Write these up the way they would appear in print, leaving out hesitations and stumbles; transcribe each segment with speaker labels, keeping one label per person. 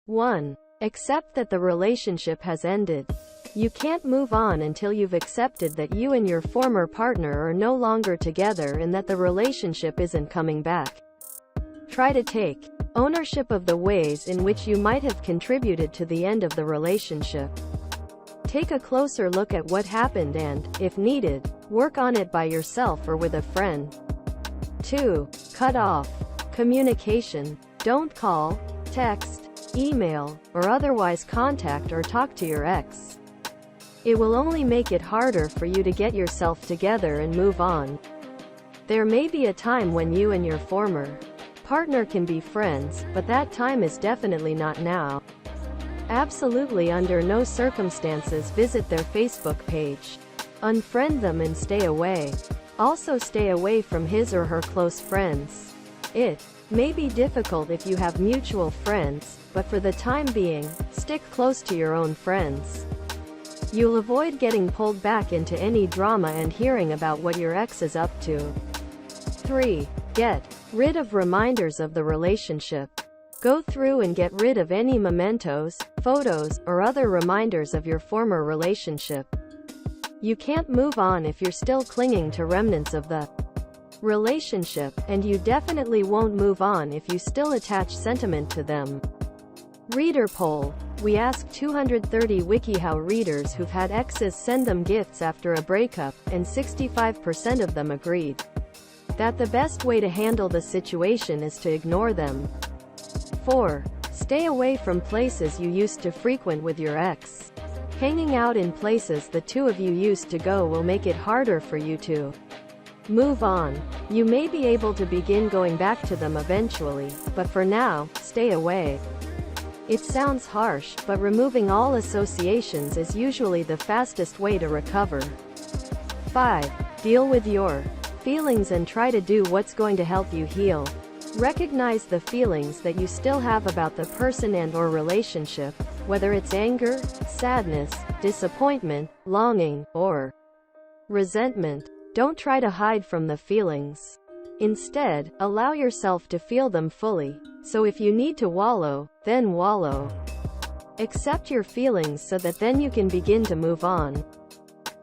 Speaker 1: 1. Accept that the relationship has ended. You can't move on until you've accepted that you and your former partner are no longer together and that the relationship isn't coming back. Try to take ownership of the ways in which you might have contributed to the end of the relationship. Take a closer look at what happened and, if needed, work on it by yourself or with a friend. 2. Cut off communication. Don't call, text, email, or otherwise contact or talk to your ex. It will only make it harder for you to get yourself together and move on. There may be a time when you and your former partner can be friends, but that time is definitely not now. Absolutely under no circumstances visit their Facebook page. Unfriend them and stay away. Also stay away from his or her close friends. It may be difficult if you have mutual friends, but for the time being, stick close to your own friends. You'll avoid getting pulled back into any drama and hearing about what your ex is up to. 3. Get rid of reminders of the relationship. Go through and get rid of any mementos, photos, or other reminders of your former relationship. You can't move on if you're still clinging to remnants of the relationship, and you definitely won't move on if you still attach sentiment to them. Reader poll. We asked 230 WikiHow readers who've had exes send them gifts after a breakup, and 65% of them agreed that the best way to handle the situation is to ignore them. 4. Stay away from places you used to frequent with your ex. Hanging out in places the two of you used to go will make it harder for you to move on. You may be able to begin going back to them eventually, but for now, stay away. It sounds harsh, but removing all associations is usually the fastest way to recover. 5. Deal with your feelings and try to do what's going to help you heal. Recognize the feelings that you still have about the person and/or relationship, whether it's anger, sadness, disappointment, longing, or resentment. Don't try to hide from the feelings. Instead, allow yourself to feel them fully. So if you need to wallow, then wallow. Accept your feelings so that then you can begin to move on.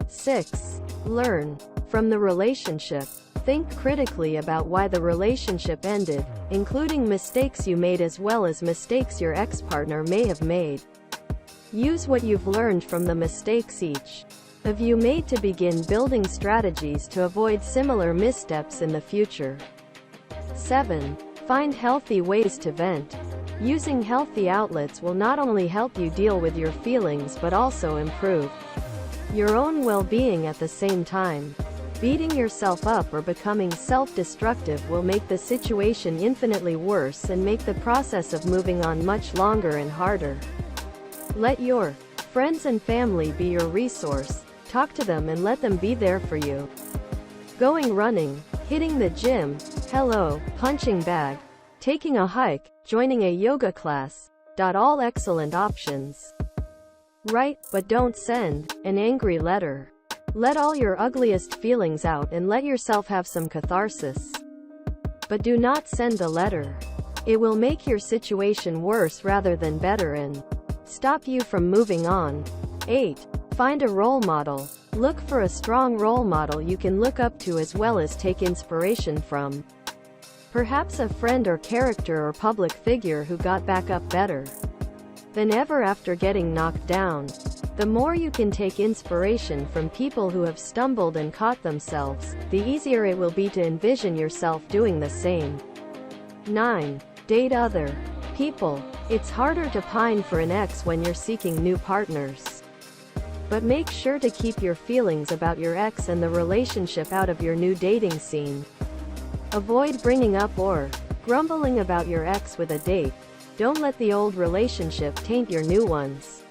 Speaker 1: 6. Learn from the relationship. Think critically about why the relationship ended, including mistakes you made as well as mistakes your ex-partner may have made. Use what you've learned from the mistakes each of you made to begin building strategies to avoid similar missteps in the future. 7. Find healthy ways to vent. Using healthy outlets will not only help you deal with your feelings but also improve your own well-being at the same time. Beating yourself up or becoming self-destructive will make the situation infinitely worse and make the process of moving on much longer and harder. Let your friends and family be your resource. Talk to them and let them be there for you. Going running, hitting the gym, hello, punching bag, taking a hike, joining a yoga class. All excellent options. Write, but don't send, an angry letter. Let all your ugliest feelings out and let yourself have some catharsis. But do not send a letter. It will make your situation worse rather than better and stop you from moving on. 8. Find a role model. Look for a strong role model you can look up to as well as take inspiration from. Perhaps a friend or character or public figure who got back up better than ever after getting knocked down. The more you can take inspiration from people who have stumbled and caught themselves, the easier it will be to envision yourself doing the same. 9. Date other people. It's harder to pine for an ex when you're seeking new partners. But make sure to keep your feelings about your ex and the relationship out of your new dating scene. Avoid bringing up or grumbling about your ex with a date. Don't let the old relationship taint your new ones.